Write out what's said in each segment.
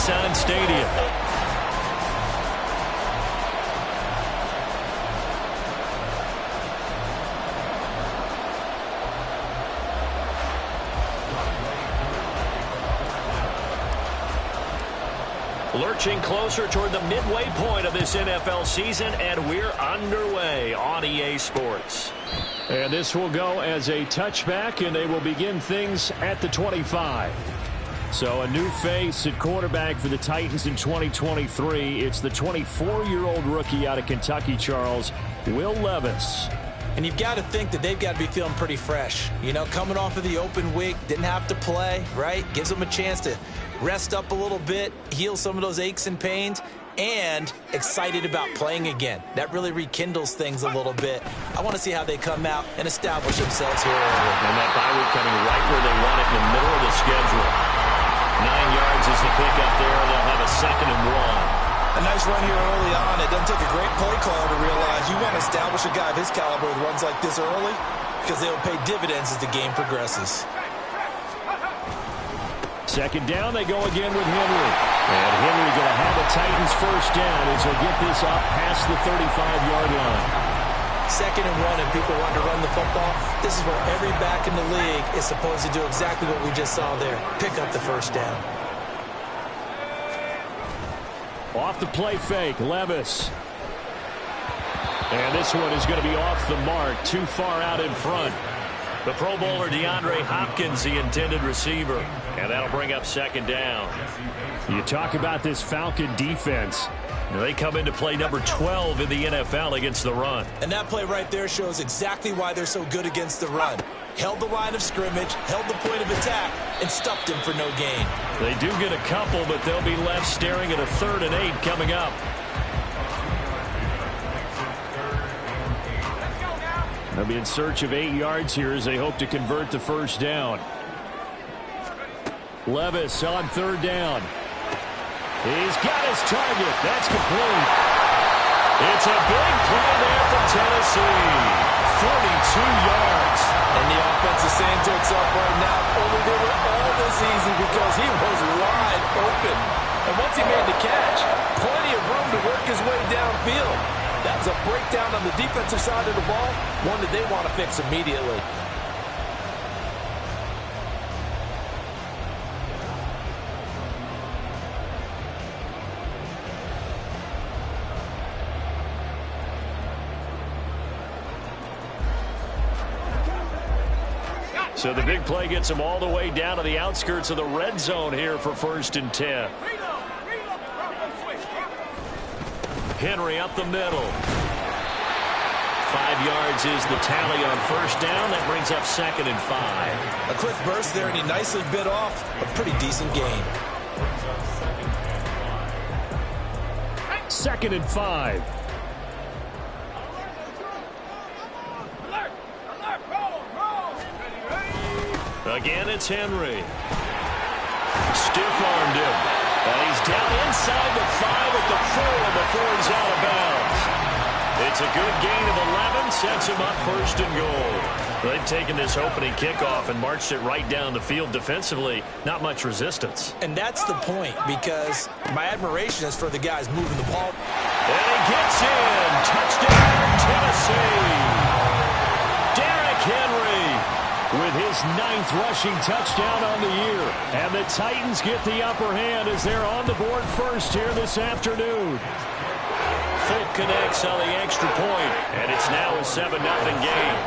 Nissan Stadium. Lurching closer toward the midway point of this NFL season, and we're underway on EA Sports. And this will go as a touchback, and they will begin things at the 25. So a new face at quarterback for the Titans in 2023. It's the 24-year-old rookie out of Kentucky, Charles, Will Levis. And you've got to think that they've got to be feeling pretty fresh. You know, coming off of the open week, didn't have to play, right? Gives them a chance to rest up a little bit, heal some of those aches and pains, and excited about playing again. That really rekindles things a little bit. I want to see how they come out and establish themselves here early. And that bye week coming right where they want it in the middle of the schedule. 9 yards is the pickup there. They'll have a 2nd and 1. A nice run here early on. It doesn't take a great play caller to realize you want to establish a guy of his caliber with runs like this early because they'll pay dividends as the game progresses. 2nd down, they go again with Henry. And Henry going to have a Titans first down as he'll get this up past the 35-yard line. 2nd and 1, and people want to run the football. This is where every back in the league is supposed to do exactly what we just saw there. Pick up the first down. Off the play fake, Levis. And this one is going to be off the mark, too far out in front. The Pro Bowler DeAndre Hopkins, the intended receiver. And that'll bring up 2nd down. You talk about this Falcon defense. They come into play number 12 in the NFL against the run. And that play right there shows exactly why they're so good against the run. Held the line of scrimmage, held the point of attack, and stuffed him for no gain. They do get a couple, but they'll be left staring at a 3rd and 8 coming up. They'll be in search of 8 yards here as they hope to convert the first down. Levis on 3rd down. He's got his target. That's complete. It's a big play there for Tennessee. 42 yards. And the offense is saying to itself right now, only they were all this easy because he was wide open. And once he made the catch, plenty of room to work his way downfield. That was a breakdown on the defensive side of the ball, one that they want to fix immediately. So the big play gets him all the way down to the outskirts of the red zone here for 1st and 10. Henry up the middle. 5 yards is the tally on 1st down. That brings up 2nd and 5. A quick burst there, and he nicely bit off a pretty decent gain. 2nd and 5. Again, it's Henry. Stiff-armed him. And he's down inside the 5 at the 4 before he's out of bounds. It's a good gain of 11, sets him up 1st and goal. They've taken this opening kickoff and marched it right down the field defensively. Not much resistance. And that's the point, because my admiration is for the guys moving the ball. And he gets in. Touchdown, Tennessee. Derrick Henry with his 9th rushing touchdown on the year. And the Titans get the upper hand as they're on the board first here this afternoon. Fulk connects on the extra point, and it's now a 7-0 game.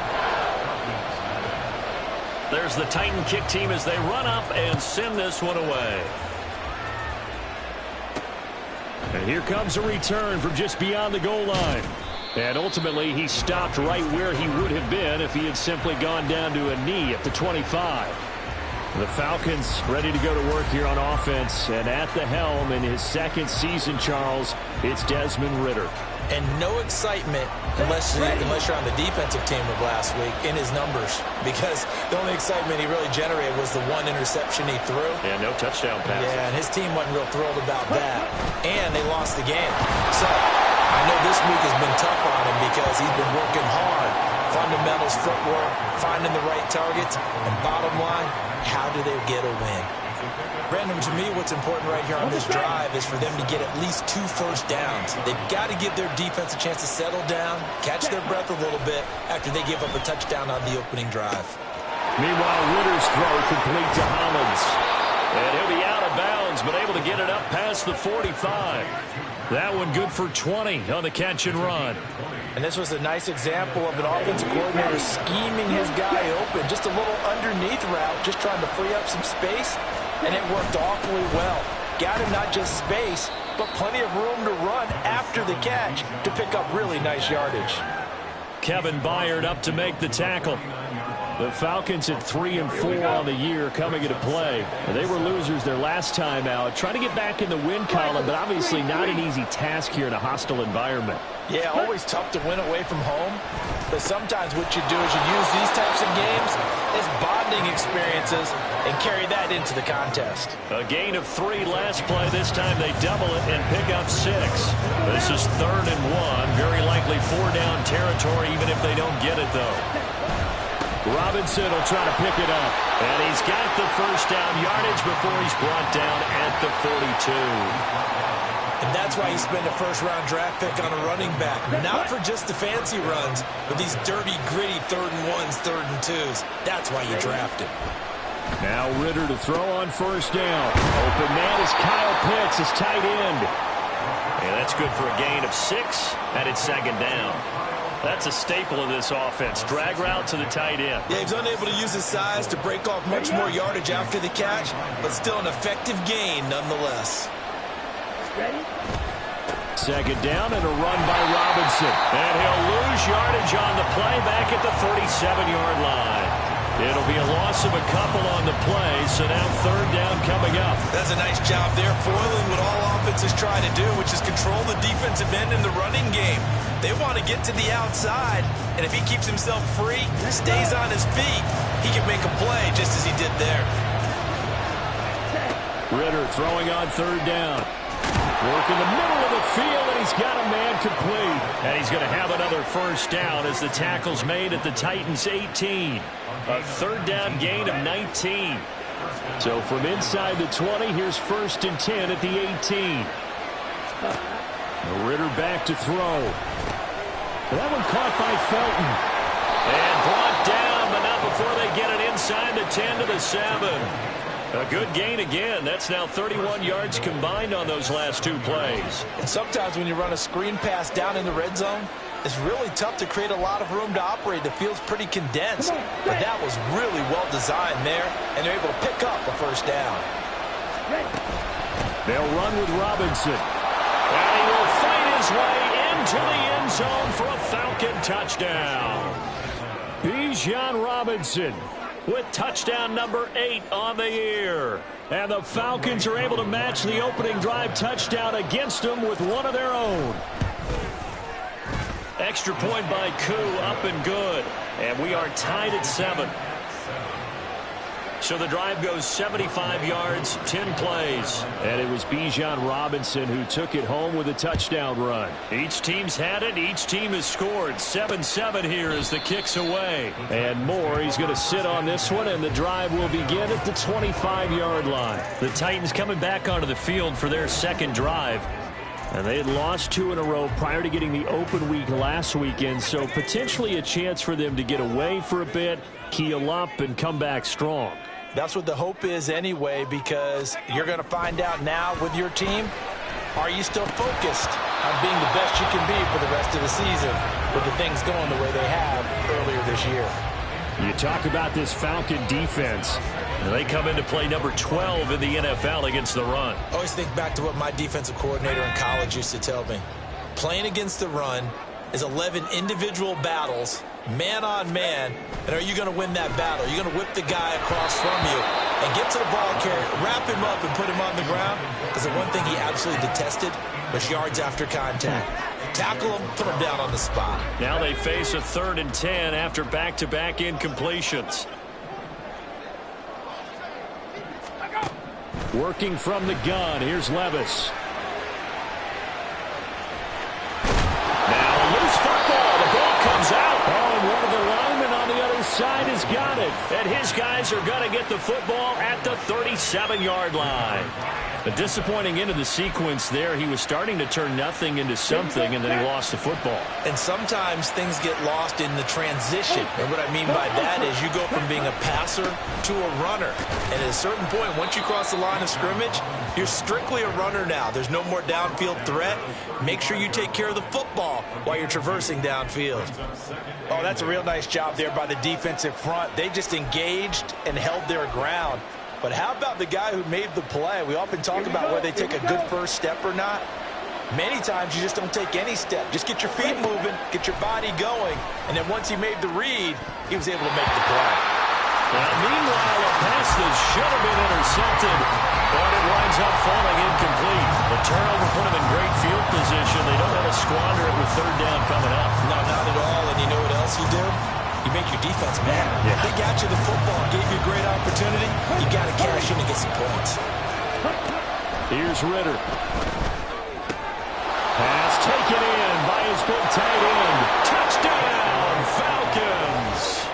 There's the Titan kick team as they run up and send this one away. And here comes a return from just beyond the goal line. And ultimately, he stopped right where he would have been if he had simply gone down to a knee at the 25. The Falcons ready to go to work here on offense. And at the helm in his 2nd season, Charles, it's Desmond Ridder. And no excitement unless you're on the defensive team of last week in his numbers. Because the only excitement he really generated was the 1 interception he threw. Yeah, no touchdown passes. Yeah, and his team wasn't real thrilled about that. And they lost the game. So I know this week has been tough on him because he's been working hard. Fundamentals, footwork, finding the right targets. And bottom line, how do they get a win? Brandon, to me, what's important right here on this drive is for them to get at least 2 first downs. They've got to give their defense a chance to settle down, catch their breath a little bit after they give up a touchdown on the opening drive. Meanwhile, Ritter's throw complete to Hollins. And he'll be out of bounds, but able to get it up past the 45. That one good for 20 on the catch and run. And this was a nice example of an offensive coordinator scheming his guy open. Just a little underneath route, just trying to free up some space, and it worked awfully well. Got him not just space, but plenty of room to run after the catch to pick up really nice yardage. Kevin Byard up to make the tackle. The Falcons at 3-4 on the year coming into play. They were losers their last time out. Trying to get back in the win column, but obviously not an easy task here in a hostile environment. Yeah, always tough to win away from home. But sometimes what you do is you use these types of games as bonding experiences and carry that into the contest. A gain of 3 last play. This time they double it and pick up 6. This is 3rd and 1. Very likely 4-down territory, even if they don't get it, though. Robinson will try to pick it up. And he's got the first down yardage before he's brought down at the 42. And that's why you spend a first-round draft pick on a running back. Not for just the fancy runs, but these dirty, gritty 3rd and 1s, 3rd and 2s. That's why you draft him. Now Ritter to throw on first down. Open man is Kyle Pitts, his tight end. And that's good for a gain of 6, and it's 2nd down. That's a staple of this offense. Drag route to the tight end. Yeah, he's unable to use his size to break off much more yardage after the catch, but still an effective gain nonetheless. Ready? 2nd down and a run by Robinson. And he'll lose yardage on the play back at the 37-yard line. It'll be a loss of a couple on the play, so now 3rd down coming up. That's a nice job there, foiling what all offenses try to do, which is control the defensive end in the running game. They want to get to the outside, and if he keeps himself free, stays on his feet, he can make a play just as he did there. Ritter throwing on 3rd down. Work in the middle of the field, and he's got a man complete. And he's going to have another first down as the tackle's made at the Titans' 18. A 3rd down gain of 19. So from inside the 20, here's 1st and 10 at the 18. Ritter back to throw. That one caught by Felton. And brought down, but not before they get it inside the 10 to the 7. A good gain again. That's now 31 yards combined on those last 2 plays. And sometimes when you run a screen pass down in the red zone, it's really tough to create a lot of room to operate. The field's pretty condensed. But that was really well designed there, and they're able to pick up a first down. They'll run with Robinson. And he will fight his way into the end zone for a Falcon touchdown. Bijan Robinson with touchdown number 8 on the year. And the Falcons are able to match the opening drive touchdown against them with one of their own. Extra point by Koo, up and good. And we are tied at 7. So the drive goes 75 yards, 10 plays. And it was Bijan Robinson who took it home with a touchdown run. Each team's had it. Each team has scored. 7-7 here as the kick's away. And more. He's going to sit on this one, and the drive will begin at the 25-yard line. The Titans coming back onto the field for their 2nd drive. And they had lost 2 in a row prior to getting the open week last weekend, so potentially a chance for them to get away for a bit, heal up, and come back strong. That's what the hope is anyway, because you're going to find out now with your team, are you still focused on being the best you can be for the rest of the season with the things going the way they have earlier this year? You talk about this Falcon defense. And they come into play number 12 in the NFL against the run. I always think back to what my defensive coordinator in college used to tell me. Playing against the run is 11 individual battles, man on man, and are you going to win that battle? Are you going to whip the guy across from you and get to the ball carrier, wrap him up, and put him on the ground? Because the one thing he absolutely detested was yards after contact. Tackle him, put him down on the spot. Now they face a 3rd and 10 after back-to-back incompletions. Working from the gun, here's Levis. Now a loose football, the ball comes out. Oh, and one of the linemen on the other side is got it, and his guys are going to get the football at the 37-yard line. A disappointing end of the sequence there. He was starting to turn nothing into something, and then he lost the football. And sometimes things get lost in the transition. And what I mean by that is you go from being a passer to a runner. And at a certain point, once you cross the line of scrimmage, you're strictly a runner now. There's no more downfield threat. Make sure you take care of the football while you're traversing downfield. Oh, that's a real nice job there by the defensive front. They just engaged and held their ground. But how about the guy who made the play? We often talk about whether they take a good first step or not. Many times you just don't take any step. Just get your feet moving, get your body going, and then once he made the read, he was able to make the play. Now, meanwhile, a pass that should have been intercepted, but it winds up falling incomplete. The turnover put him in great field position. They don't want to squander it with third down coming up. No, not at all. And you know what else you do? You make your defense mad. Yeah. If they got you the football, gave you a great opportunity, you got to cash in and get some points. Here's Ritter. Pass taken in by his big tight end. Touchdown, Falcons.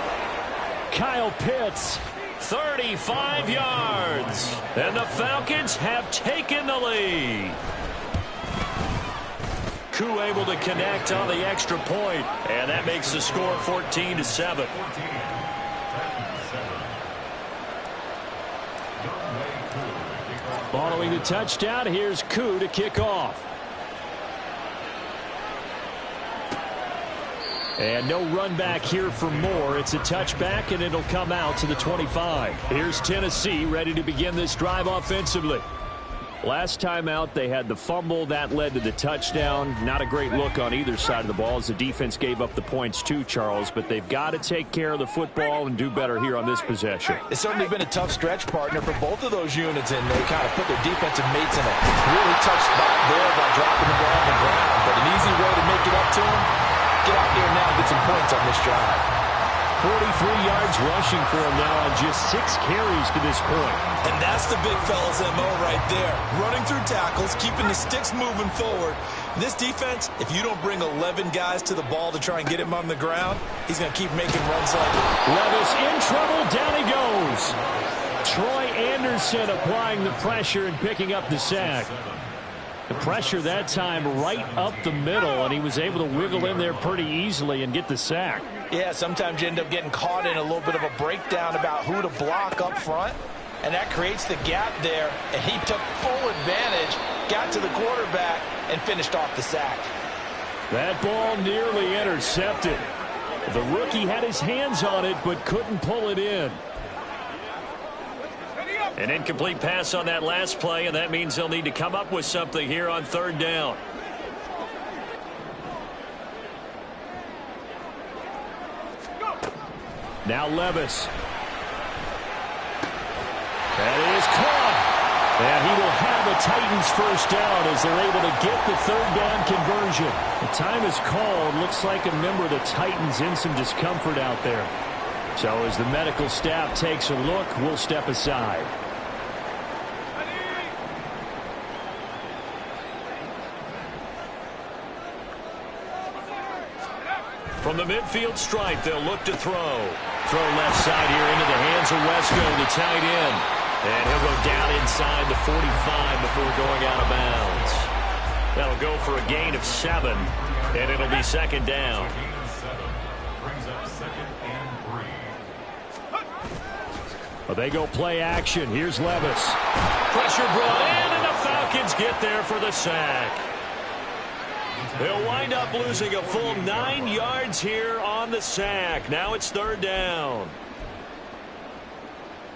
Kyle Pitts, 35 yards. And the Falcons have taken the lead. Koo able to connect on the extra point, and that makes the score 14-7. Following the touchdown, here's Koo to kick off. And no run back here for Moore. It's a touchback, and it'll come out to the 25. Here's Tennessee ready to begin this drive offensively. Last time out, they had the fumble. That led to the touchdown. Not a great look on either side of the ball as the defense gave up the points too, Charles. But they've got to take care of the football and do better here on this possession. It's certainly been a tough stretch, partner, for both of those units, and they kind of put their defensive mates in a really tough spot there by dropping the ball on the ground. But an easy way to make it up to them, get out there now and get some points on this drive. 43 yards rushing for him now on just 6 carries to this point. And that's the big fella's MO right there. Running through tackles, keeping the sticks moving forward. This defense, if you don't bring 11 guys to the ball to try and get him on the ground, he's going to keep making runs like it. Levis in trouble. Down he goes. Troy Anderson applying the pressure and picking up the sack. The pressure that time right up the middle, and he was able to wiggle in there pretty easily and get the sack. Yeah, sometimes you end up getting caught in a little bit of a breakdown about who to block up front, and that creates the gap there, and he took full advantage, got to the quarterback, and finished off the sack. That ball nearly intercepted. The rookie had his hands on it but couldn't pull it in. An incomplete pass on that last play, and that means they'll need to come up with something here on third down. Now Levis. That is caught. And he will have the Titans first down as they're able to get the third down conversion. The time is called. Looks like a member of the Titans in some discomfort out there. So as the medical staff takes a look, we'll step aside. From the midfield stripe, they'll look to throw. Throw left side here into the hands of Wesco, the tight end. And he'll go down inside the 45 before going out of bounds. That'll go for a gain of 7, and it'll be second down. Well, they go play action. Here's Levis. Pressure brought in, and the Falcons get there for the sack. They'll wind up losing a full 9 yards here on the sack. Now it's third down.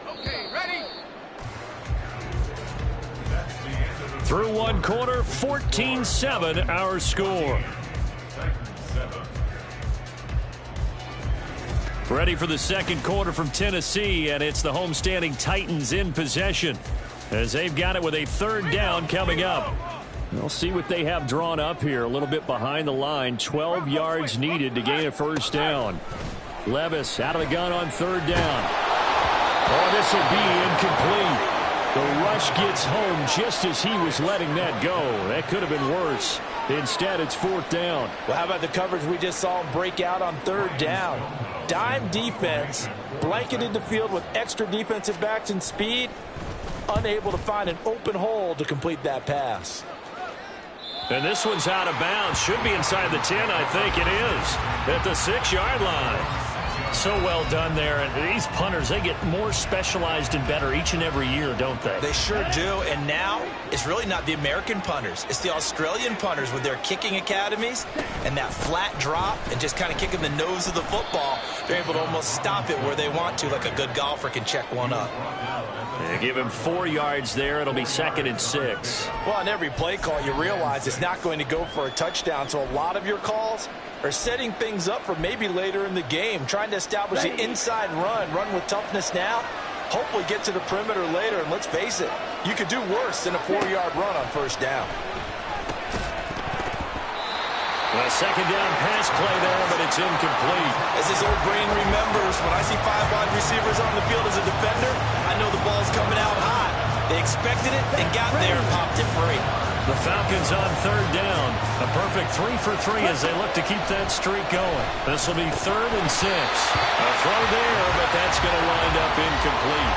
Okay, ready? Through one quarter, 14-7 our score. Ready for the second quarter from Tennessee, and it's the homestanding Titans in possession as they've got it with a third down coming up. We'll see what they have drawn up here. A little bit behind the line. 12 yards needed to gain a first down. Levis out of the gun on third down. Oh, this will be incomplete. The rush gets home just as he was letting that go. That could have been worse. Instead, it's 4th down. Well, how about the coverage we just saw him break out on 3rd down? Dime defense, blanketed the field with extra defensive backs and speed, unable to find an open hole to complete that pass. And this one's out of bounds. Should be inside the 10, I think it is. At the 6-yard line. So well done there. And these punters, they get more specialized and better each and every year, don't they? They sure do. And now it's really not the American punters. It's the Australian punters with their kicking academies and that flat drop and just kind of kicking the nose of the football. They're able to almost stop it where they want to, like a good golfer can check one up. They give him 4 yards there. It'll be 2nd and 6. Well, on every play call, you realize it's not going to go for a touchdown. So a lot of your calls are setting things up for maybe later in the game, trying to establish the inside run with toughness now, hopefully get to the perimeter later. And let's face it, you could do worse than a 4-yard run on 1st down. A 2nd down pass play there, but it's incomplete. As his old brain remembers, when I see 5 wide receivers on the field as a defender, I know the ball's coming out hot. They expected it and got there and popped it free. The Falcons on 3rd down. A perfect 3 for 3 as they look to keep that streak going. This will be 3rd and 6. A throw there, but that's going to wind up incomplete.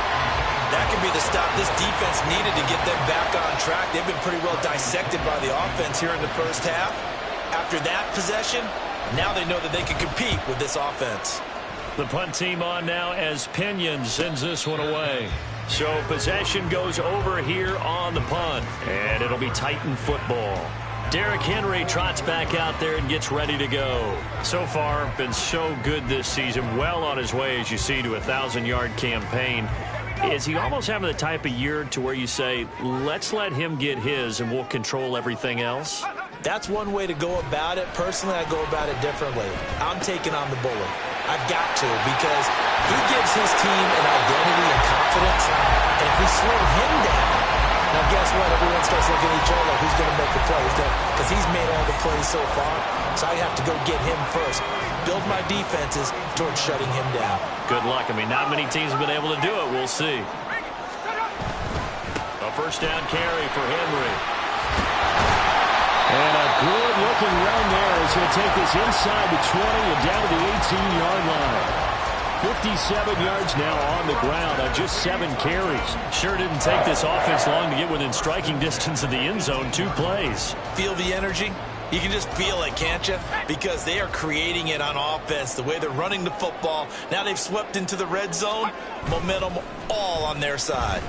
That could be the stop this defense needed to get them back on track. They've been pretty well dissected by the offense here in the 1st half. After that possession, now they know that they can compete with this offense. The punt team on now as Pinion sends this one away. So possession goes over here on the punt, and it'll be Titan football. Derrick Henry trots back out there and gets ready to go. So far, been so good this season, well on his way, as you see, to a 1,000-yard campaign. Is he almost having the type of year to where you say, let's let him get his and we'll control everything else? That's one way to go about it. Personally, I go about it differently. I'm taking on the bully. I've got to, because he gives his team an identity and confidence. And if we slow him down, now guess what? Everyone starts looking at each other like, who's going to make the play? Because he's made all the plays so far. So I have to go get him first. Build my defenses towards shutting him down. Good luck. I mean, not many teams have been able to do it. We'll see. A 1st down carry for Henry. And a good-looking run there as he'll take this inside the 20 and down to the 18-yard line. 57 yards now on the ground on just 7 carries. Sure didn't take this offense long to get within striking distance of the end zone. 2 plays. Feel the energy? You can just feel it, can't you? Because they are creating it on offense, the way they're running the football. Now they've swept into the red zone. Momentum all on their side.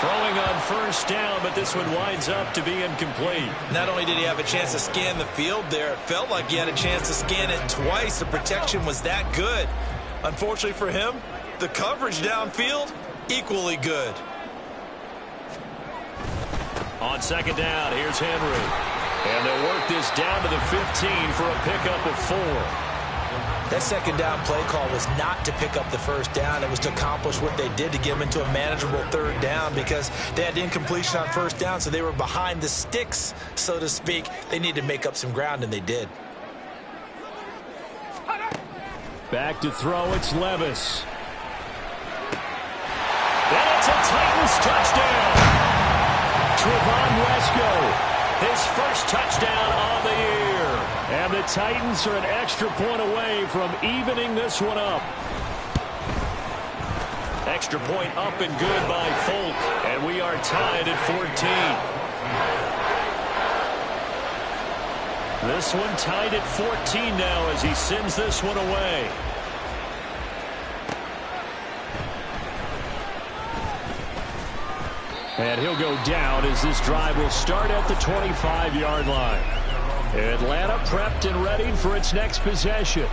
Throwing on 1st down, but this one winds up to be incomplete. Not only did he have a chance to scan the field there, it felt like he had a chance to scan it twice. The protection was that good. Unfortunately for him, the coverage downfield, equally good. On 2nd down, here's Henry. And they'll work this down to the 15 for a pickup of 4. That 2nd down play call was not to pick up the 1st down. It was to accomplish what they did to get them into a manageable 3rd down, because they had incompletion on 1st down, so they were behind the sticks, so to speak. They needed to make up some ground, and they did. Back to throw, it's Levis. And it's a Titans touchdown. Trevon Wesco, his 1st touchdown on the year. And the Titans are an extra point away from evening this one up. Extra point up and good by Folk. And we are tied at 14. This one tied at 14 now as he sends this one away. And he'll go down as this drive will start at the 25-yard line. Atlanta prepped and ready for its next possession.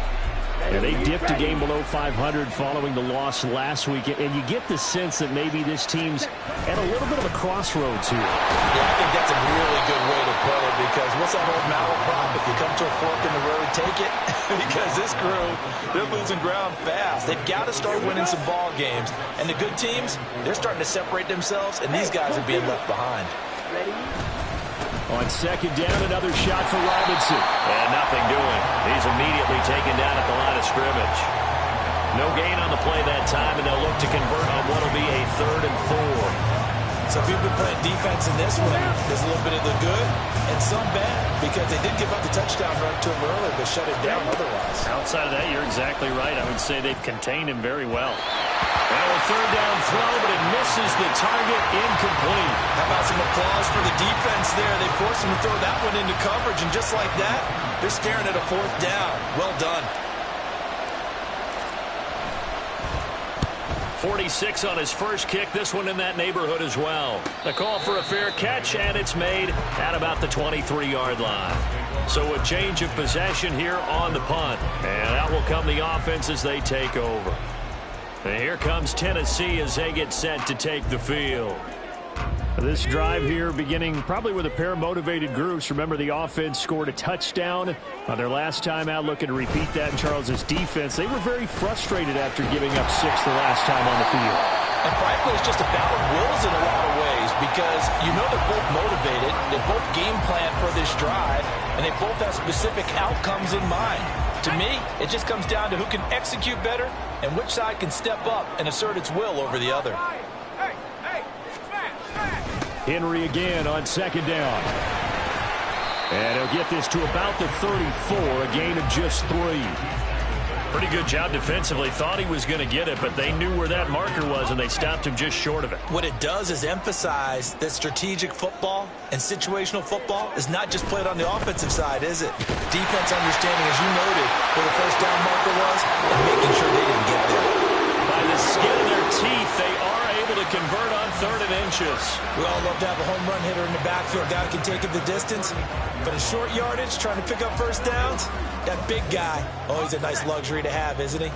And they dipped a game below 500 following the loss last week. And you get the sense that maybe this team's at a little bit of a crossroads here. Yeah, I think that's a really good way to put it, because what's that old malaprop? If you come to a fork in the road, take it. Because this crew, they're losing ground fast. They've got to start winning some ball games. And the good teams, they're starting to separate themselves, and these guys are being left behind. On 2nd down, another shot for Robinson. And nothing doing. He's immediately taken down at the line of scrimmage. No gain on the play that time, and they'll look to convert on what will be a 3rd and 4. So if you've been playing defense in this one, there's a little bit of the good and some bad, because they did give up the touchdown run to him earlier, but shut it down otherwise. Outside of that, you're exactly right. I would say they've contained him very well. And a 3rd down throw, but it misses the target, incomplete. How about some applause for the defense there? They forced him to throw that one into coverage, and just like that, they're staring at a 4th down. Well done. 46 on his first kick. This one in that neighborhood as well. The call for a fair catch, and it's made at about the 23-yard line. So a change of possession here on the punt. And out will come the offense as they take over. And here comes Tennessee as they get set to take the field. This drive here beginning probably with a pair of motivated groups. Remember, the offense scored a touchdown on their last time out, looking to repeat that in Charles's defense. They were very frustrated after giving up 6 the last time on the field. And frankly, it's just a battle of wills in a lot of ways, because you know they're both motivated, they both game plan for this drive, and they both have specific outcomes in mind. To me, it just comes down to who can execute better and which side can step up and assert its will over the other. Henry again on 2nd down. And he'll get this to about the 34, a gain of just 3. Pretty good job defensively. Thought he was going to get it, but they knew where that marker was, and they stopped him just short of it. What it does is emphasize that strategic football and situational football is not just played on the offensive side, is it? Defense understanding, as you noted, where the 1st down marker was, and making sure they didn't get there. By the skin of their teeth, they are able to convert on 3rd and inches. We all love to have a home run hitter in the backfield. Guy can take it the distance. But in short yardage, trying to pick up 1st downs, that big guy, always a nice luxury to have, isn't he?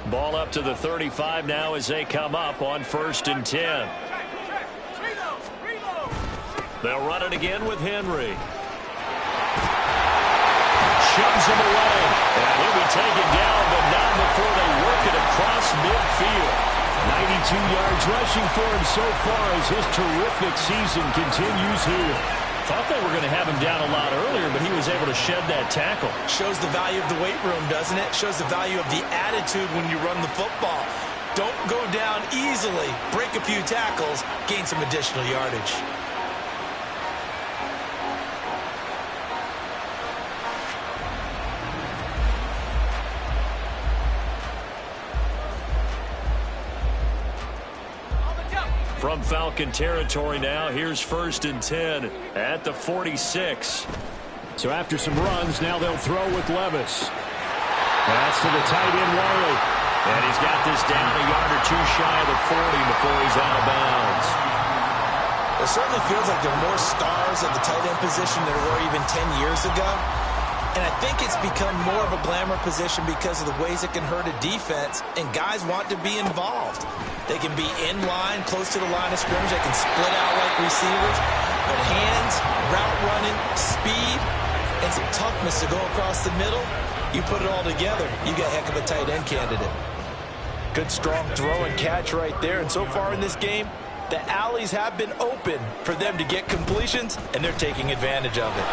Ball up to the 35 now as they come up on 1st and 10. They'll run it again with Henry. Shoves him away. And he'll be taken down, but not before they work it across midfield. 92 yards rushing for him so far as his terrific season continues here. Thought they were going to have him down a lot earlier, but he was able to shed that tackle. Shows the value of the weight room, doesn't it? Shows the value of the attitude when you run the football. Don't go down easily. Break a few tackles. Gain some additional yardage. From Falcon territory now, here's 1st and 10 at the 46. So after some runs, now they'll throw with Levis. That's to the tight end, Wiley. And he's got this down a yard or 2 shy of the 40 before he's out of bounds. It certainly feels like there are more stars at the tight end position than there were even 10 years ago. And I think it's become more of a glamour position because of the ways it can hurt a defense, and guys want to be involved. They can be in line, close to the line of scrimmage. They can split out like receivers. But hands, route running, speed, and some toughness to go across the middle, you put it all together, you got a heck of a tight end candidate. Good, strong throw and catch right there. And so far in this game, the alleys have been open for them to get completions, and they're taking advantage of it.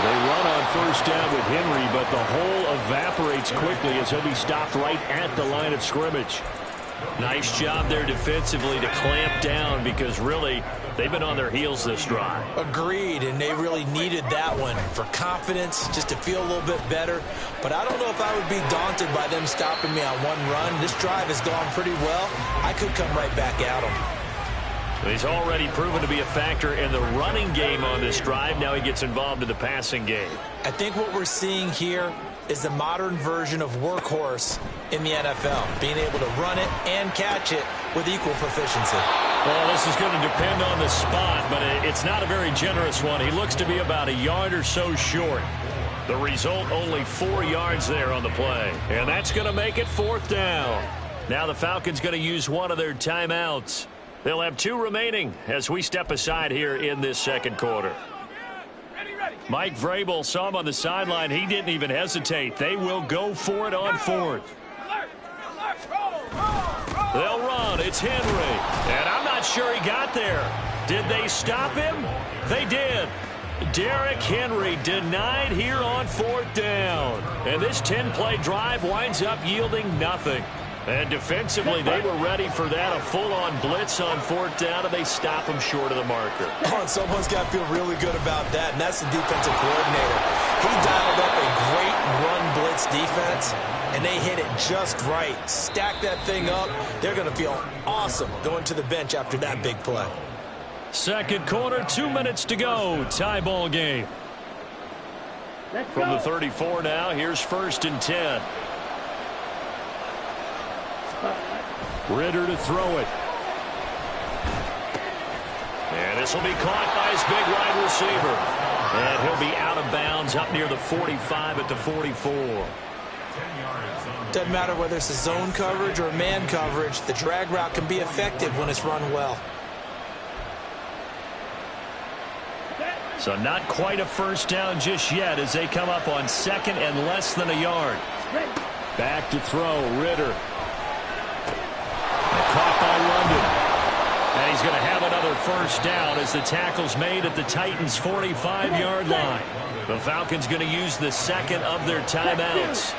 They run on 1st down with Henry, but the hole evaporates quickly as he'll be stopped right at the line of scrimmage. Nice job there defensively to clamp down, because really they've been on their heels this drive. Agreed, and they really needed that one for confidence, just to feel a little bit better. But I don't know if I would be daunted by them stopping me on one run. This drive has gone pretty well. I could come right back at them. He's already proven to be a factor in the running game on this drive. Now he gets involved in the passing game. I think what we're seeing here is the modern version of workhorse in the NFL, being able to run it and catch it with equal proficiency. Well, this is going to depend on the spot, but it's not a very generous one. He looks to be about a yard or so short. The result, only 4 yards there on the play. And that's going to make it 4th down. Now the Falcons going to use one of their timeouts. They'll have 2 remaining as we step aside here in this 2nd quarter. Mike Vrabel saw him on the sideline. He didn't even hesitate. They will go for it on 4th. They'll run. It's Henry. And I'm not sure he got there. Did they stop him? They did. Derrick Henry denied here on 4th down. And this 10-play drive winds up yielding nothing. And defensively, they were ready for that, a full-on blitz on fourth down, and they stop him short of the marker. Oh, and someone's got to feel really good about that, and that's the defensive coordinator. He dialed up a great run blitz defense, and they hit it just right. Stack that thing up. They're going to feel awesome going to the bench after that big play. Second quarter, 2 minutes to go. Tie ball game. From the 34 now, here's 1st and 10. Ritter to throw it. And this will be caught by his big wide receiver. And he'll be out of bounds up near the 45 at the 44. Doesn't matter whether it's a zone coverage or man coverage, the drag route can be effective when it's run well. So not quite a first down just yet as they come up on 2nd and less than a yard. Back to throw, Ritter. Caught by London. And he's going to have another first down as the tackle's made at the Titans' 45-yard line. The Falcons going to use the second of their timeouts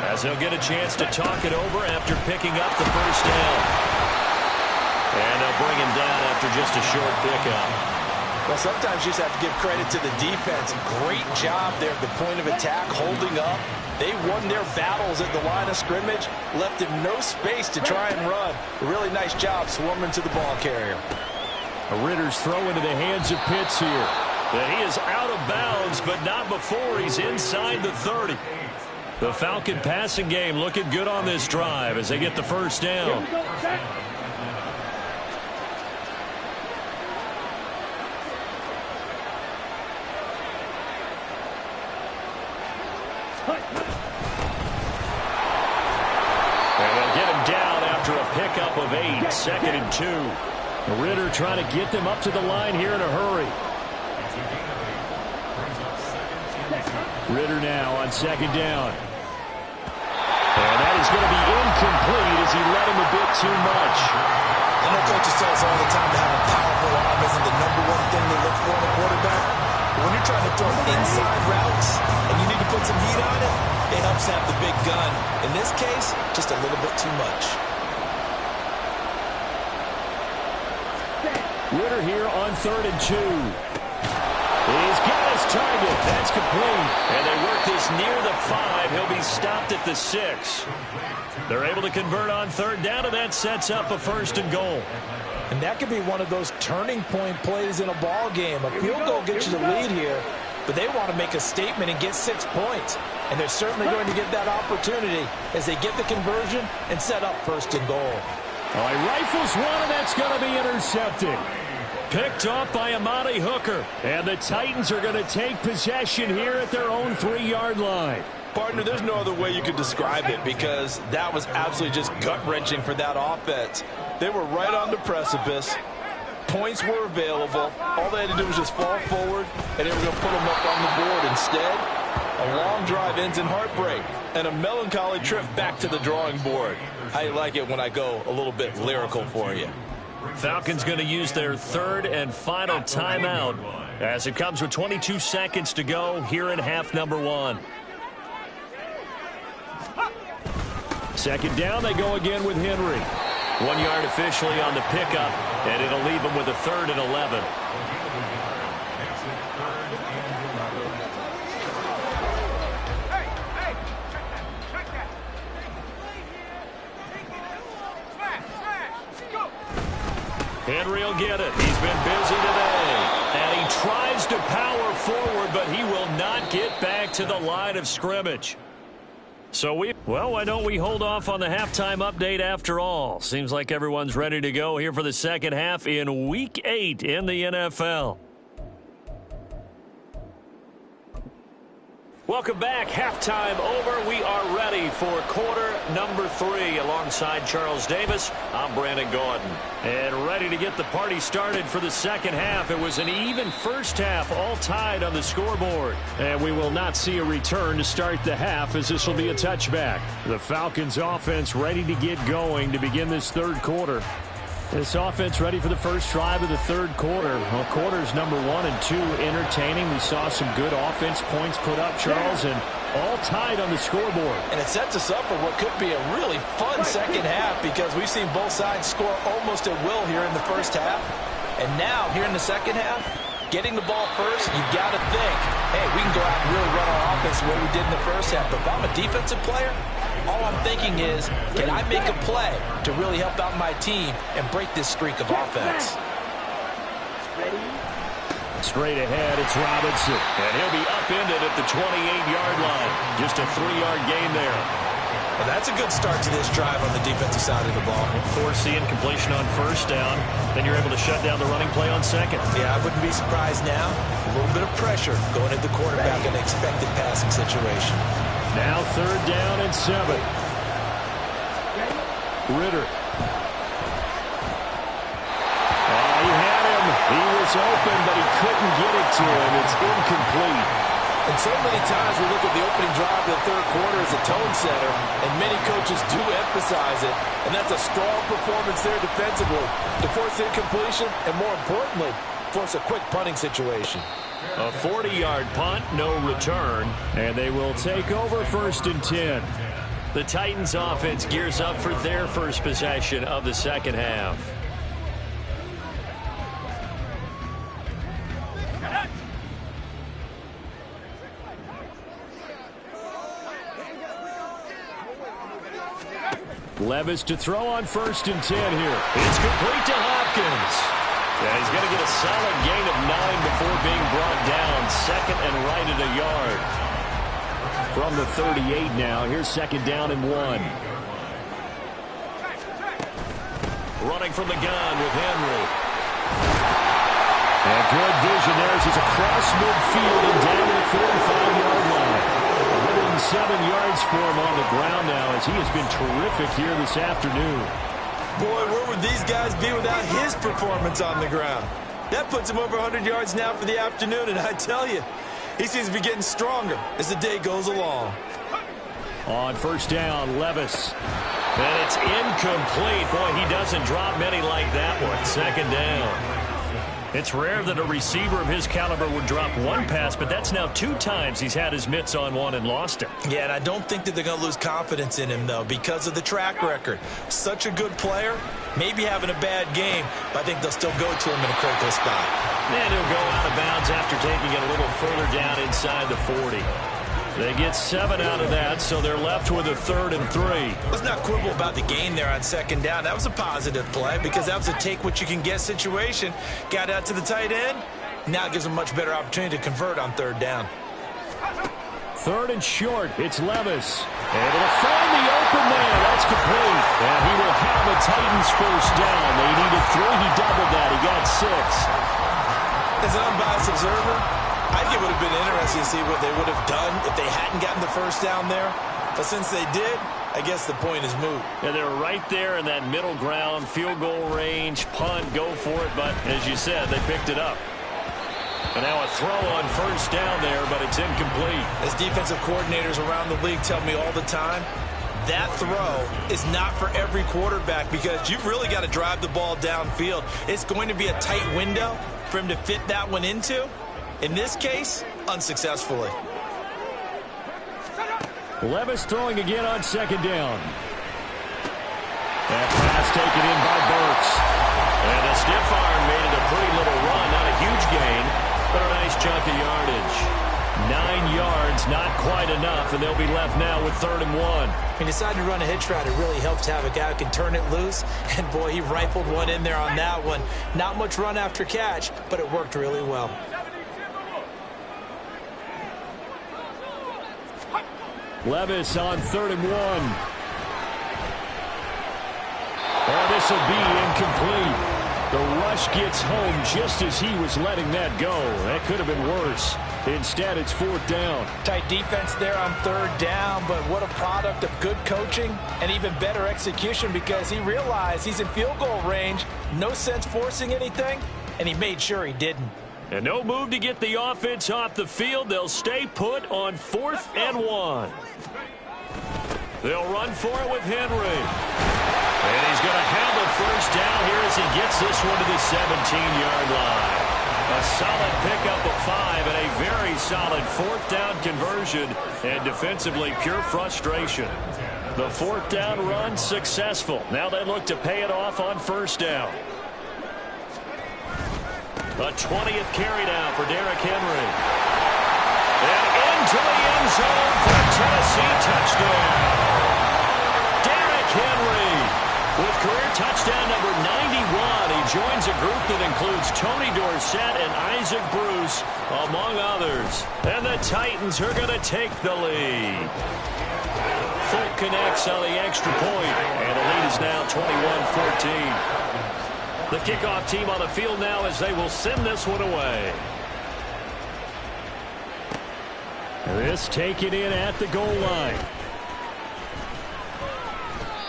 as they'll get a chance to talk it over after picking up the first down. And they'll bring him down after just a short pickup. Well, sometimes you just have to give credit to the defense. Great job there at the point of attack, holding up. They won their battles at the line of scrimmage, left him no space to try and run. A really nice job swarming to the ball carrier. Ritter's throw into the hands of Pitts here. But he is out of bounds, but not before he's inside the 30. The Falcon passing game looking good on this drive as they get the first down. Pickup of 8, 2nd and 2. Ritter trying to get them up to the line here in a hurry. Ritter now on 2nd down. And that is going to be incomplete as he let him a bit too much. I know coaches tell us all the time to have a powerful arm isn't the #1 thing they look for in a quarterback. But when you're trying to throw inside routes and you need to put some heat on it, it helps have the big gun. In this case, just a little bit too much. Ritter here on 3rd and 2. He's got his target. That's complete. And they work this near the 5. He'll be stopped at the 6. They're able to convert on 3rd down, and that sets up a 1st and goal. And that could be one of those turning point plays in a ball game. A field goal gets you the lead here, but they want to make a statement and get 6 points. And they're certainly going to get that opportunity as they get the conversion and set up 1st and goal. All right, rifles one, and that's going to be intercepted. Picked off by Amani Hooker. And the Titans are going to take possession here at their own 3-yard line. Partner, there's no other way you could describe it because that was absolutely just gut-wrenching for that offense. They were right on the precipice. Points were available. All they had to do was just fall forward, and they were going to put them up on the board. Instead, a long drive ends in heartbreak and a melancholy trip back to the drawing board. I like it when I go a little bit lyrical for you. Falcons going to use their 3rd and final timeout as it comes with 22 seconds to go here in half number 1. 2nd down, they go again with Henry. 1 yard officially on the pickup, and it'll leave them with a 3rd and 11. Henry will get it. He's been busy today. And he tries to power forward, but he will not get back to the line of scrimmage. So why don't we hold off on the halftime update after all? Seems like everyone's ready to go here for the second half in Week 8 in the NFL. Welcome back. Halftime over. We are ready for quarter number 3. Alongside Charles Davis, I'm Brandon Gordon. And ready to get the party started for the second half. It was an even first half, all tied on the scoreboard. And we will not see a return to start the half as this will be a touchback. The Falcons offense ready to get going to begin this third quarter. This offense ready for the first drive of the third quarter. Well, quarters number 1 and 2 entertaining. We saw some good offense points put up, Charles, and all tied on the scoreboard. And it sets us up for what could be a really fun second half because we've seen both sides score almost at will here in the first half. And now, here in the second half, getting the ball first, you've got to think, hey, we can go out and really run our offense the way we did in the first half. But if I'm a defensive player, all I'm thinking is, can I make a play to really help out my team and break this streak of offense? Straight ahead, it's Robinson. And he'll be upended at the 28-yard line. Just a 3-yard gain there. Well, that's a good start to this drive on the defensive side of the ball. Forcing completion on first down. Then you're able to shut down the running play on second. Yeah, I wouldn't be surprised now. A little bit of pressure going at the quarterback in an expected passing situation. Now 3rd down and 7. Ritter. He had him. He was open, but he couldn't get it to him. It's incomplete. And so many times we look at the opening drive of the third quarter as a tone setter, and many coaches do emphasize it, and that's a strong performance there defensively to force incompletion and, more importantly, force a quick punting situation. A 40-yard punt, no return, and they will take over 1st and 10. The Titans offense gears up for their first possession of the second half. Levis to throw on 1st and 10 here. It's complete to Hopkins. Yeah, he's going to get a solid gain of 9 before being brought down. 2nd and right at a yard. From the 38 now, here's 2nd down and 1. Running from the gun with Henry. And good vision there as he's across midfield and down to the 45-yard line. 107 yards for him on the ground now as he has been terrific here this afternoon. Boy, where would these guys be without his performance on the ground? That puts him over 100 yards now for the afternoon, and I tell you, he seems to be getting stronger as the day goes along. On 1st down, Levis. And it's incomplete. Boy, he doesn't drop many like that one. 2nd down. It's rare that a receiver of his caliber would drop one pass, but that's now 2 times he's had his mitts on one and lost it. Yeah, and I don't think that they're going to lose confidence in him, though, because of the track record. Such a good player, maybe having a bad game, but I think they'll still go to him in a critical spot. And he'll go out of bounds after taking it a little further down inside the 40. They get 7 out of that, so they're left with a 3rd and 3. Let's not quibble about the gain there on 2nd down. That was a positive play because that was a take-what-you-can-get situation. Got out to the tight end. Now it gives them a much better opportunity to convert on 3rd down. 3rd and short. It's Levis. Able to find the open man. That's complete. And he will have a Titans 1st down. They needed 3. He doubled that. He got 6. As an unbiased observer, I think it would have been interesting to see what they would have done if they hadn't gotten the 1st down there. But since they did, I guess the point is moot. Yeah, they're right there in that middle ground, field goal range, punt, go for it. But as you said, they picked it up. And now a throw on 1st down there, but it's incomplete. As defensive coordinators around the league tell me all the time, that throw is not for every quarterback because you've really got to drive the ball downfield. It's going to be a tight window for him to fit that one into. In this case, unsuccessfully. Levis throwing again on 2nd down. That pass taken in by Burks. And a stiff arm made it a pretty little run. Not a huge gain, but a nice chunk of yardage. 9 yards, not quite enough, and they'll be left now with 3rd and 1. He decided to run a hitch route. It really helps to have a guy who can turn it loose. And, boy, he rifled one in there on that one. Not much run after catch, but it worked really well. Levis on 3rd and 1. Oh, this will be incomplete. The rush gets home just as he was letting that go. That could have been worse. Instead, it's 4th down. Tight defense there on 3rd down, but what a product of good coaching and even better execution because he realized he's in field goal range. No sense forcing anything, and he made sure he didn't. And no move to get the offense off the field. They'll stay put on 4th and 1. They'll run for it with Henry. And he's going to have a 1st down here as he gets this one to the 17-yard line. A solid pickup of 5 and a very solid fourth down conversion, and defensively pure frustration. The fourth down run successful. Now they look to pay it off on first down. A 20th carry down for Derrick Henry. And into the end zone for a Tennessee touchdown. Derrick Henry with career touchdown number 91. He joins a group that includes Tony Dorsett and Isaac Bruce, among others. And the Titans are going to take the lead. Fulk connects on the extra point, and the lead is now 21-14. The kickoff team on the field now as they will send this one away. This taken in at the goal line.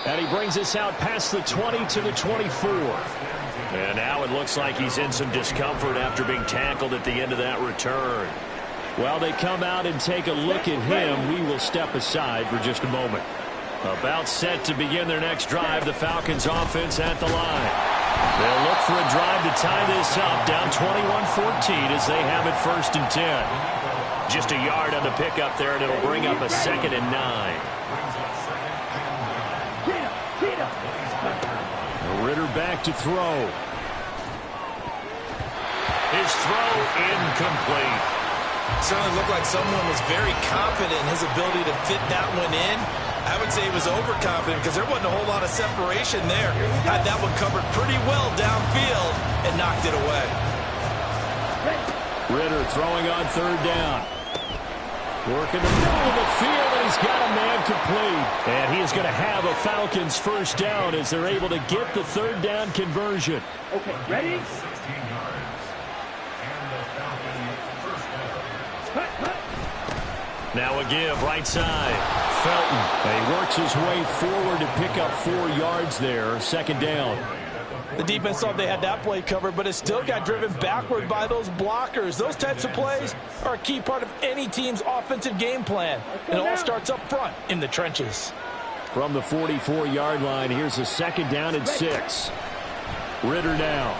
And he brings us out past the 20 to the 24. And now it looks like he's in some discomfort after being tackled at the end of that return. While they come out and take a look at him, we will step aside for just a moment. About set to begin their next drive, the Falcons offense at the line. They'll look for a drive to tie this up, down 21-14 as they have it 1st and 10. Just a yard on the pickup there, and it'll bring up a 2nd and 9. Ritter back to throw. His throw incomplete. Certainly looked like someone was very confident in his ability to fit that one in. I would say he was overconfident because there wasn't a whole lot of separation there. Had that one covered pretty well downfield and knocked it away. Ritter throwing on 3rd down. Working the middle of the field, and he's got a man complete. And he is going to have a Falcons 1st down as they're able to get the 3rd down conversion. Okay, ready? Now a give, right side. Felton. And he works his way forward to pick up 4 yards there. 2nd down. The defense thought they had that play covered, but it still got driven backward by those blockers. Those types of plays are a key part of any team's offensive game plan. And it all starts up front in the trenches. From the 44-yard line, here's a 2nd down and 6. Ritter now.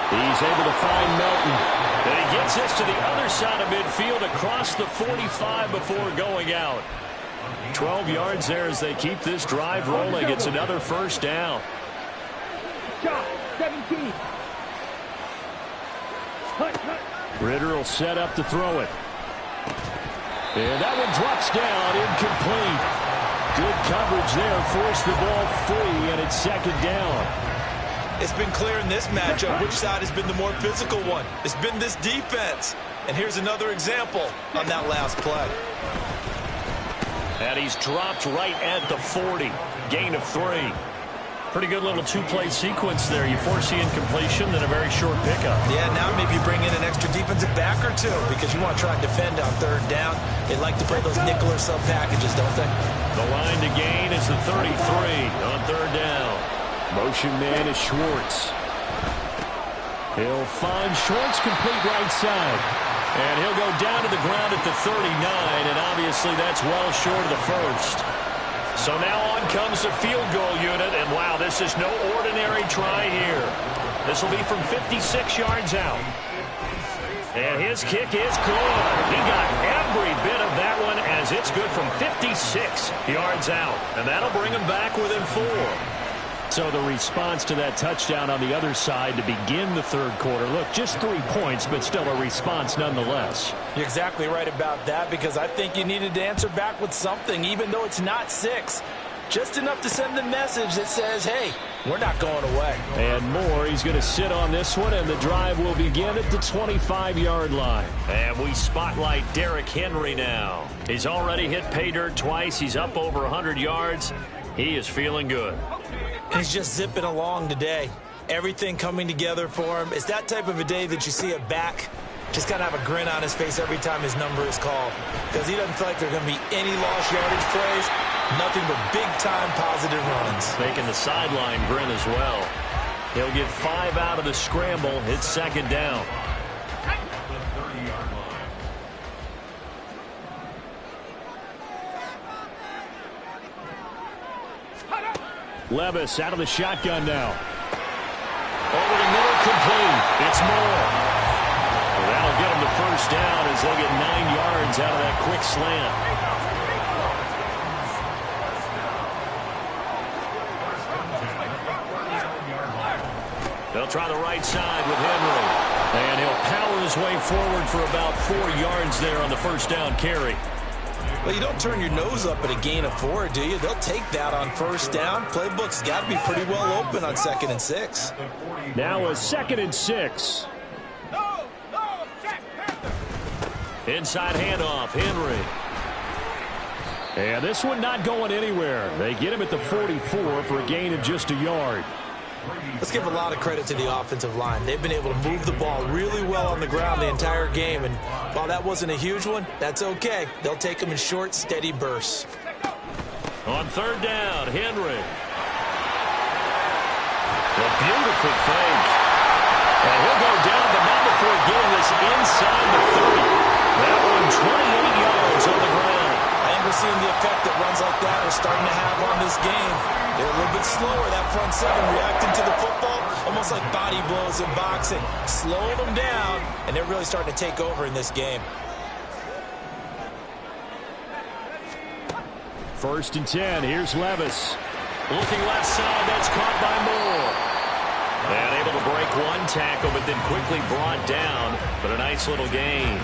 He's able to find Melton. And he gets this to the other side of midfield across the 45 before going out. 12 yards there as they keep this drive rolling. It's another 1st down. 17. Ritter will set up to throw it. And that one drops down, incomplete. Good coverage there, forced the ball free, and it's 2nd down. It's been clear in this matchup which side has been the more physical one. It's been this defense. And here's another example on that last play. And he's dropped right at the 40. Gain of 3. Pretty good little 2-play sequence there. You foresee incompletion, then a very short pickup. Yeah, now maybe you bring in an extra defensive back or 2 because you want to try and defend on 3rd down. They like to play those nickel or sub packages, don't they? The line to gain is the 33 on 3rd down. Motion man is Schwartz. He'll find Schwartz complete right side. And he'll go down to the ground at the 39, and obviously that's well short of the 1st. So now on comes the field goal unit, and wow, this is no ordinary try here. This will be from 56 yards out. And his kick is good. He got every bit of that one as it's good from 56 yards out. And that'll bring him back within 4. So the response to that touchdown on the other side to begin the 3rd quarter. Look, just 3 points, but still a response nonetheless. You're exactly right about that because I think you needed to answer back with something, even though it's not 6. Just enough to send the message that says, hey, we're not going away. And more, he's going to sit on this one, and the drive will begin at the 25-yard line. And we spotlight Derrick Henry now. He's already hit pay dirt twice. He's up over 100 yards. He is feeling good. He's just zipping along today. Everything coming together for him. It's that type of a day that you see a back just kind of have a grin on his face every time his number is called because he doesn't feel like there are going to be any lost yardage plays. Nothing but big-time positive runs. Making the sideline grin as well. He'll get 5 out of the scramble. It's 2nd down. Levis out of the shotgun now. Over the middle, complete. It's Moore. Titans, they'll get 9 yards out of that quick slant. They'll try the right side with Henry. And he'll power his way forward for about 4 yards there on the first down carry. Well, you don't turn your nose up at a gain of 4, do you? They'll take that on first down. Playbook's got to be pretty well open on 2nd and 6. Now a 2nd and 6. Inside handoff, Henry. And this one not going anywhere. They get him at the 44 for a gain of just a yard. Let's give a lot of credit to the offensive line. They've been able to move the ball really well on the ground the entire game. And while that wasn't a huge one, that's okay. They'll take them in short, steady bursts. On 3rd down, Henry. A beautiful fake. And he'll go down, but not before getting this inside the 30. That one 28 yards on the ground. I think we're seeing the effect that runs like that are starting to have on this game. They're a little bit slower, that front seven, reacting to the football, almost like body blows in boxing. Slowing them down, and they're really starting to take over in this game. 1st and 10. Here's Levis. Looking left side. That's caught by Moore. And able to break one tackle, but then quickly brought down. But a nice little gain.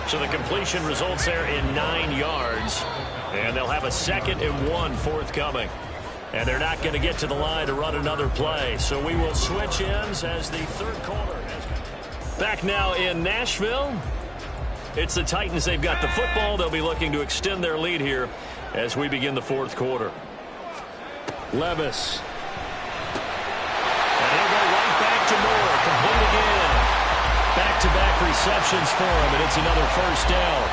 So the completion results there in 9 yards. And they'll have a 2nd and 1 forthcoming. And they're not going to get to the line to run another play. So we will switch ends as the 3rd quarter. Back now in Nashville. It's the Titans. They've got the football. They'll be looking to extend their lead here as we begin the 4th quarter. Levis. And he'll go right back to Moore. Complete again. Back-to-back receptions for him, and it's another first down.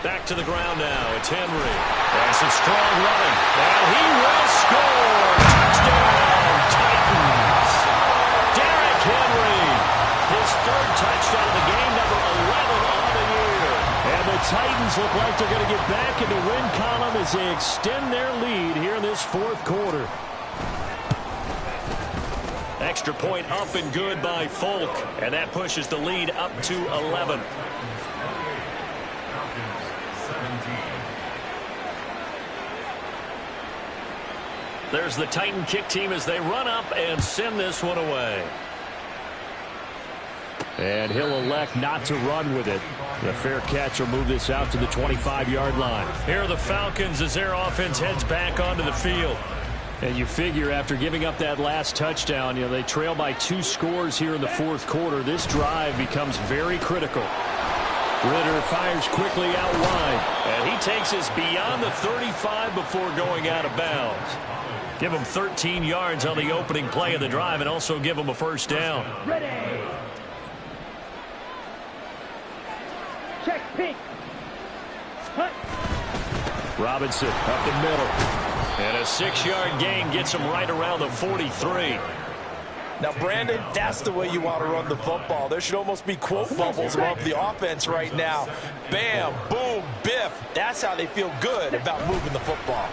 Back to the ground now. It's Henry. And some strong running. And he will score. Touchdown, Titans. Derrick Henry. His 3rd touchdown of the game, number 11 on the year. And the Titans look like they're going to get back into win column as they extend their lead here in this 4th quarter. Extra point up and good by Folk. And that pushes the lead up to 11. There's the Titan kick team as they run up and send this one away. And he'll elect not to run with it. The fair catch will move this out to the 25-yard line. Here are the Falcons as their offense heads back onto the field. And you figure after giving up that last touchdown, they trail by 2 scores here in the 4th quarter. This drive becomes very critical. Ritter fires quickly out wide. And he takes us beyond the 35 before going out of bounds. Give him 13 yards on the opening play of the drive and also give him a first down. Ready. Check pink. Cut. Robinson up the middle. And a 6-yard gain gets him right around the 43. Now, Brandon, that's the way you want to run the football. There should almost be quote bubbles above the offense right now. Bam, boom, biff. That's how they feel good about moving the football.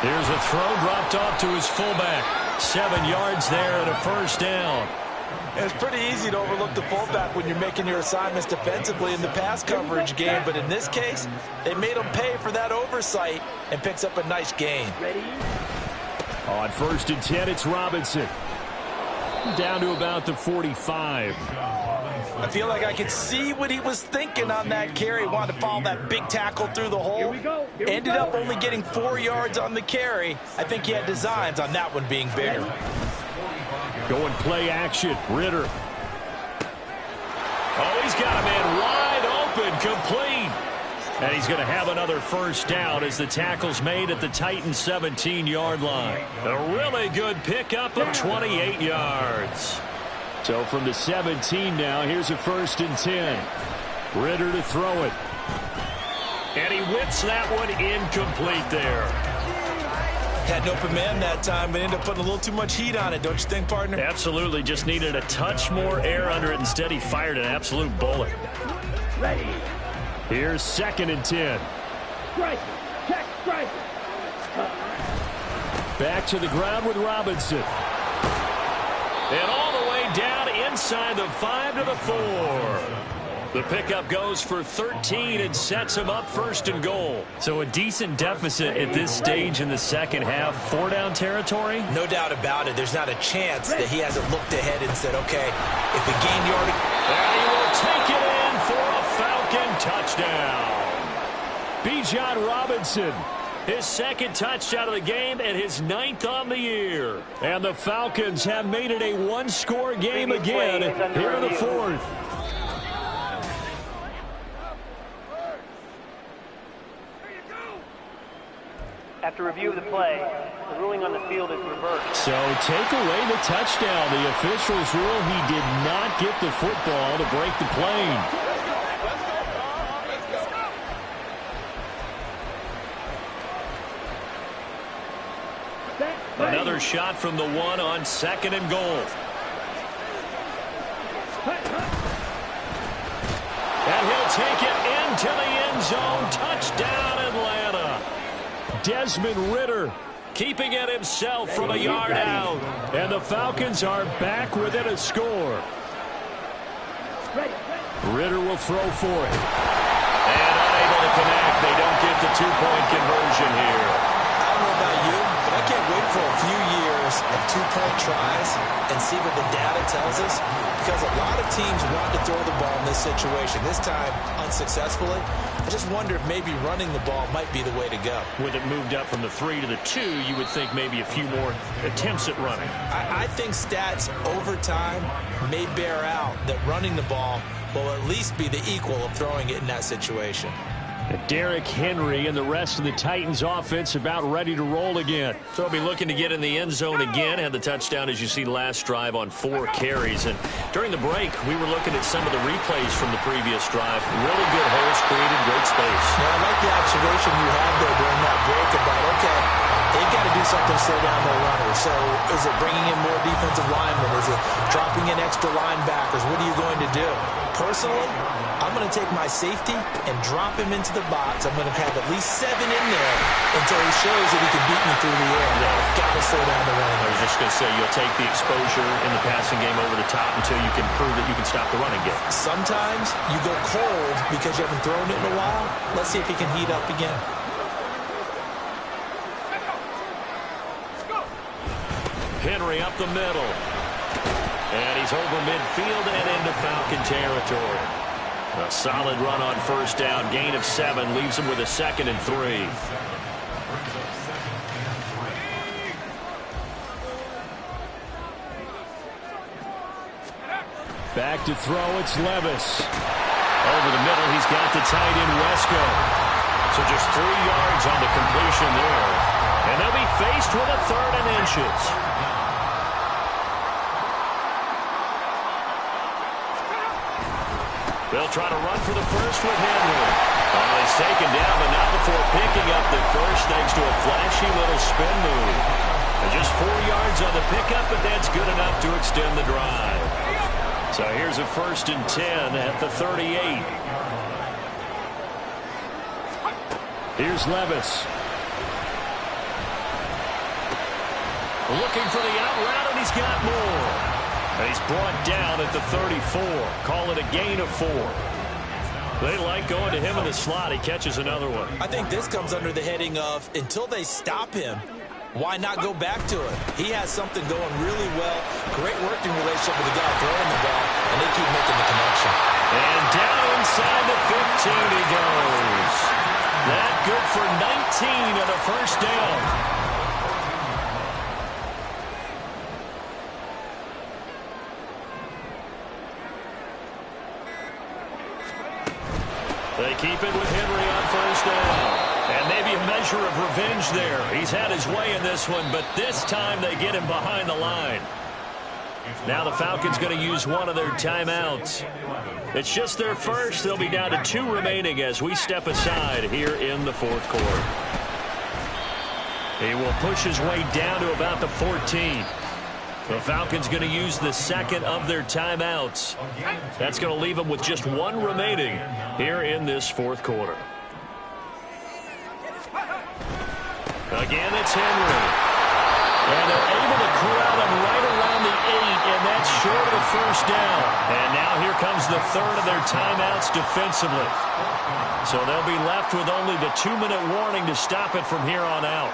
Here's a throw dropped off to his fullback. 7 yards there and a first down. It's pretty easy to overlook the fullback when you're making your assignments defensively in the pass coverage game. But in this case, they made him pay for that oversight and picks up a nice gain. Ready. On 1st and 10, it's Robinson. Down to about the 45. I feel like I could see what he was thinking on that carry. Wanted to follow that big tackle through the hole. Here we go. Ended up only getting 4 yards on the carry. I think he had designs on that one being bigger. Going play action. Ritter. Oh, he's got a man wide open, complete. And he's going to have another first down as the tackle's made at the Titans' 17-yard line. A really good pickup of 28 yards. So from the 17 now, here's a 1st and 10. Ritter to throw it. And he whips that one incomplete there. Had an open man that time, but ended up putting a little too much heat on it, don't you think, partner? Absolutely. Just needed a touch more air under it. Instead, he fired an absolute bullet. Ready. Here's 2nd and 10. Strike. Check. Strike. Back to the ground with Robinson. And all the way down inside the 5 to the 4. The pickup goes for 13 and sets him up 1st and goal. So a decent deficit at this stage in the second half. 4-down territory? No doubt about it. There's not a chance that he hasn't looked ahead and said, okay, if we gain yardage. And he will take it in for a Falcon touchdown. Bijan Robinson, his 2nd touchdown of the game and his 9th on the year. And the Falcons have made it a one-score game again here in the 4th. After review of the play, the ruling on the field is reversed. So take away the touchdown. The officials rule he did not get the football to break the plane. Another shot from the 1 on 2nd and goal. And he'll take it into the end zone. Touchdown, Atlanta. Desmond Ridder keeping it himself from a yard out. And the Falcons are back within a score. Ridder will throw for it. And unable to connect. They don't get the 2-point conversion here. I don't know about you, but I can't wait for a few years of 2-point tries and see what the data tells us, because a lot of teams want to throw the ball in this situation. This time, unsuccessfully. I just wonder if maybe running the ball might be the way to go. With it moved up from the 3 to the 2, you would think maybe a few more attempts at running. I think stats over time may bear out that running the ball will at least be the equal of throwing it in that situation. Derrick Henry and the rest of the Titans offense about ready to roll again. So he'll be looking to get in the end zone again. Had the touchdown, as you see, last drive on 4 carries. And during the break, we were looking at some of the replays from the previous drive. Really good holes created, great space. Yeah, I like the observation you had there during that break about, okay, they've got to do something to slow down their runners. So is it bringing in more defensive linemen? Is it dropping in extra linebackers? What are you going to do? Personally, I'm going to take my safety and drop him into the box. I'm going to have at least 7 in there until he shows that he can beat me through the air. Got to slow down the running. I was just going to say, you'll take the exposure in the passing game over the top until you can prove that you can stop the running game. Sometimes you go cold because you haven't thrown it in a while. Let's see if he can heat up again. Henry up the middle. And he's over midfield and into Falcon territory. A solid run on 1st down. Gain of 7 leaves him with a 2nd and 3. Back to throw, it's Levis. Over the middle, he's got the tight end Wesco. So just 3 yards on the completion there. And they'll be faced with a 3rd and inches. They'll try to run for the first with Henry. Oh, he's taken down, but not before picking up the first thanks to a flashy little spin move. And just 4 yards on the pickup, but that's good enough to extend the drive. So here's a 1st and 10 at the 38. Here's Levis. Looking for the out route, and he's got more. And he's brought down at the 34. Call it a gain of 4. They like going to him in the slot. He catches another one. I think this comes under the heading of, until they stop him, why not go back to it? He has something going really well. Great working relationship with the guy throwing the ball, and they keep making the connection. And down inside the 15 he goes. That good for 19 and a 1st down. They keep it with Henry on 1st down. And maybe a measure of revenge there. He's had his way in this one, but this time they get him behind the line. Now the Falcons going to use one of their timeouts. It's just their first. They'll be down to 2 remaining as we step aside here in the 4th quarter. He will push his way down to about the 14. The Falcons going to use the second of their timeouts. That's going to leave them with just one remaining here in this fourth quarter. Again, it's Henry. And they're able to corral him right around the 8, and that's short of the first down. And now here comes the third of their timeouts defensively. So they'll be left with only the 2-minute warning to stop it from here on out.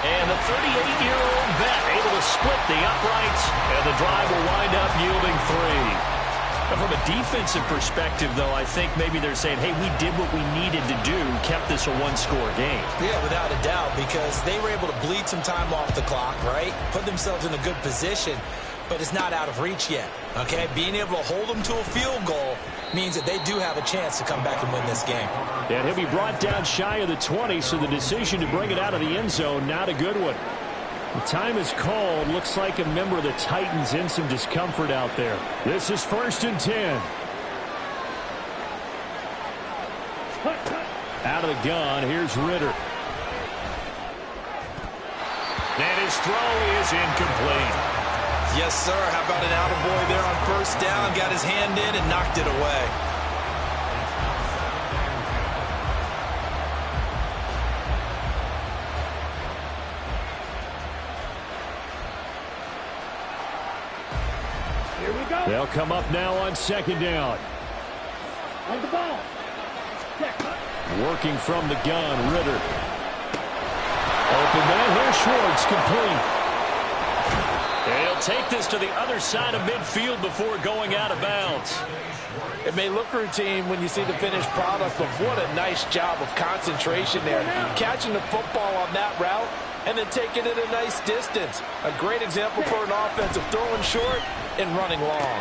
And the 38-year-old vet able to split the uprights, and the drive will wind up yielding 3. From a defensive perspective, though, I think maybe they're saying, hey, we did what we needed to do, kept this a one-score game. Yeah, without a doubt, because they were able to bleed some time off the clock, right? Put themselves in a good position, but it's not out of reach yet, okay? Being able to hold them to a field goal means that they do have a chance to come back and win this game. And he'll be brought down shy of the 20, so the decision to bring it out of the end zone, not a good one. The time is called. Looks like a member of the Titans in some discomfort out there. This is 1st and 10. Out of the gun, here's Ritter. And his throw is incomplete. Yes, sir. How about an attaboy there on first down? Got his hand in and knocked it away. They'll come up now on 2nd down. On the ball. Working from the gun, Ritter. Open man, here's Schwartz, complete. And he'll take this to the other side of midfield before going out of bounds. It may look routine when you see the finished product, but what a nice job of concentration there. Catching the football on that route and then taking it a nice distance. A great example for an offensive throwing short and running long.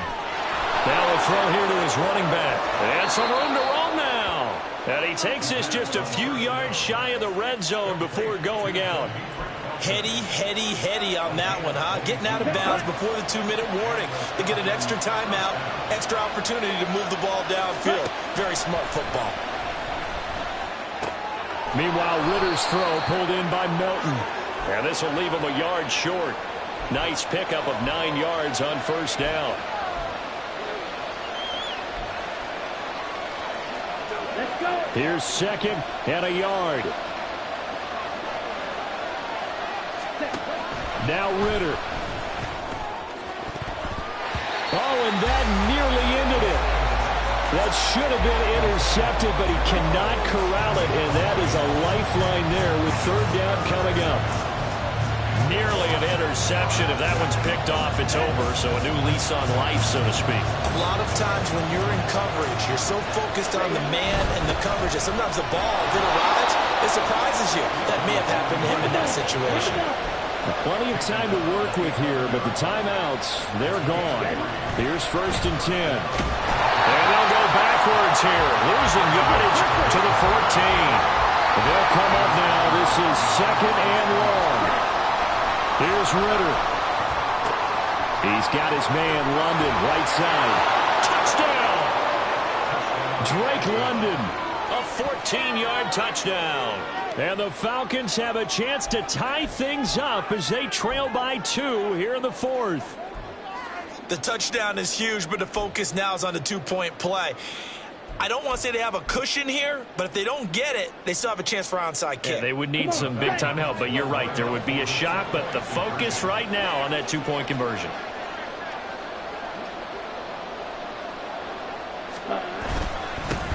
Now a throw here to his running back. And some room to roam now. And he takes this just a few yards shy of the red zone before going out. Heady on that one, huh? Getting out of bounds before the 2-minute warning. They get an extra timeout, extra opportunity to move the ball downfield. Very smart football. Meanwhile, Ritter's throw pulled in by Melton. And this will leave him a yard short. Nice pickup of 9 yards on first down. Here's 2nd and a yard. Now Ritter. Oh, and that nearly ended it. That should have been intercepted, but he cannot corral it, and that is a lifeline there with 3rd down coming up. Nearly an interception. If that one's picked off, it's over, so a new lease on life, so to speak. A lot of times when you're in coverage, you're so focused on the man and the coverage that sometimes the ball that arrives, it surprises you. That may have happened to him in that situation. Plenty of time to work with here, but the timeouts, they're gone. Here's 1st and 10. And they'll go backwards here, losing yardage to the 14. They'll come up now. This is 2nd and long. Here's Ritter. He's got his man, London, right side. Touchdown! Drake London, a 14-yard touchdown. And the Falcons have a chance to tie things up as they trail by 2 here in the 4th. The touchdown is huge, but the focus now is on the 2-point play. I don't want to say they have a cushion here, but if they don't get it, they still have a chance for onside kick. Yeah, they would need some big-time help, but you're right. There would be a shot, but the focus right now on that 2-point conversion.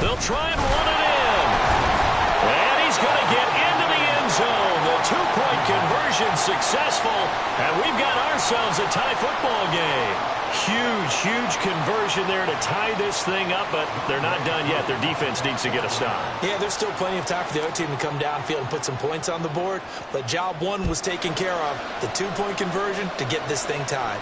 They'll try and run it in. And he's going to get into the end zone. The 2-point conversion successful, and we've got ourselves a tie football game. Huge conversion there to tie this thing up, but they're not done yet. Their defense needs to get a stop. Yeah, there's still plenty of time for the other team to come downfield and put some points on the board, but job 1 was taken care of. The 2-point conversion to get this thing tied.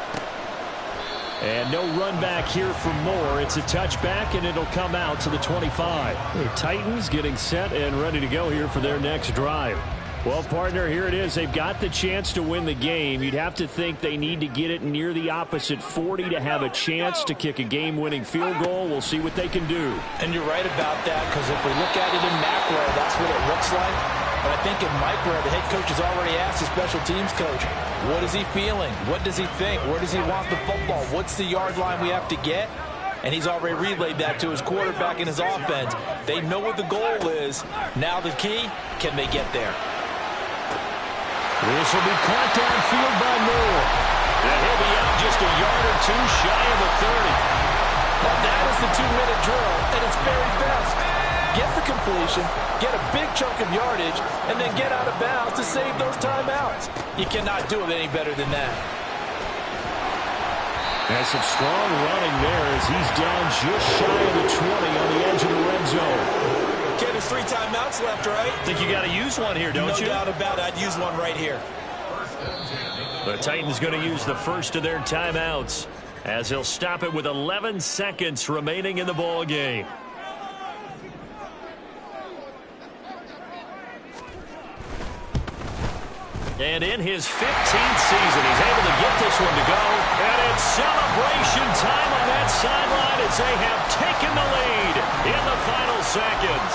And no run back here for more. It's a touchback, and it'll come out to the 25. The Titans getting set and ready to go here for their next drive. Well, partner, here it is. They've got the chance to win the game. You'd have to think they need to get it near the opposite 40 to have a chance to kick a game-winning field goal. We'll see what they can do. And you're right about that, because if we look at it in macro, that's what it looks like. But I think in micro, the head coach has already asked the special teams coach, what is he feeling? What does he think? Where does he want the football? What's the yard line we have to get? And he's already relayed that to his quarterback and his offense. They know what the goal is. Now the key, can they get there? This will be caught downfield by Moore. And he'll be out just a yard or two shy of the 30. Well, that is the 2-minute drill at its very best. Get the completion, get a big chunk of yardage, and then get out of bounds to save those timeouts. You cannot do it any better than that. That's some strong running there as he's down just shy of the 20 on the edge of the red zone. Okay, there's 3 timeouts left, right? Think you got to use one here, don't you? No doubt about it. I'd use one right here. The Titans going to use the first of their timeouts as he'll stop it with 11 seconds remaining in the ball game. And in his 15th season, he's able to get this one to go. And it's celebration time on that sideline as they have taken the lead in the final seconds.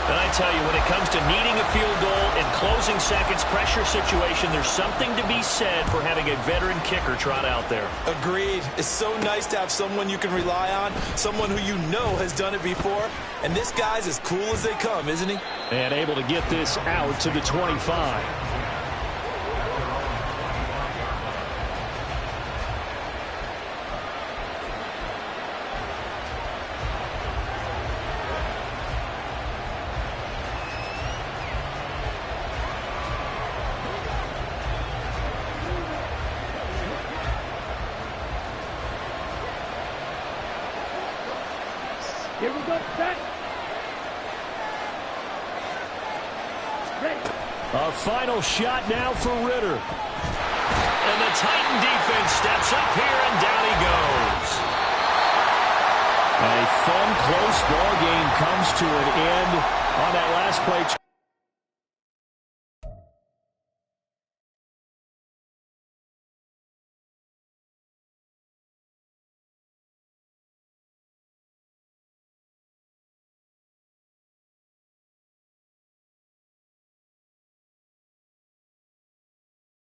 And I tell you, when it comes to needing a field goal in closing seconds, pressure situation, there's something to be said for having a veteran kicker trot out there. Agreed. It's so nice to have someone you can rely on, someone who you know has done it before. And this guy's as cool as they come, isn't he? And able to get this out to the 25. Here we go, set. Ready. A final shot now for Ritter. And the Titan defense steps up here, and down he goes. A fun, close ball game comes to an end on that last play.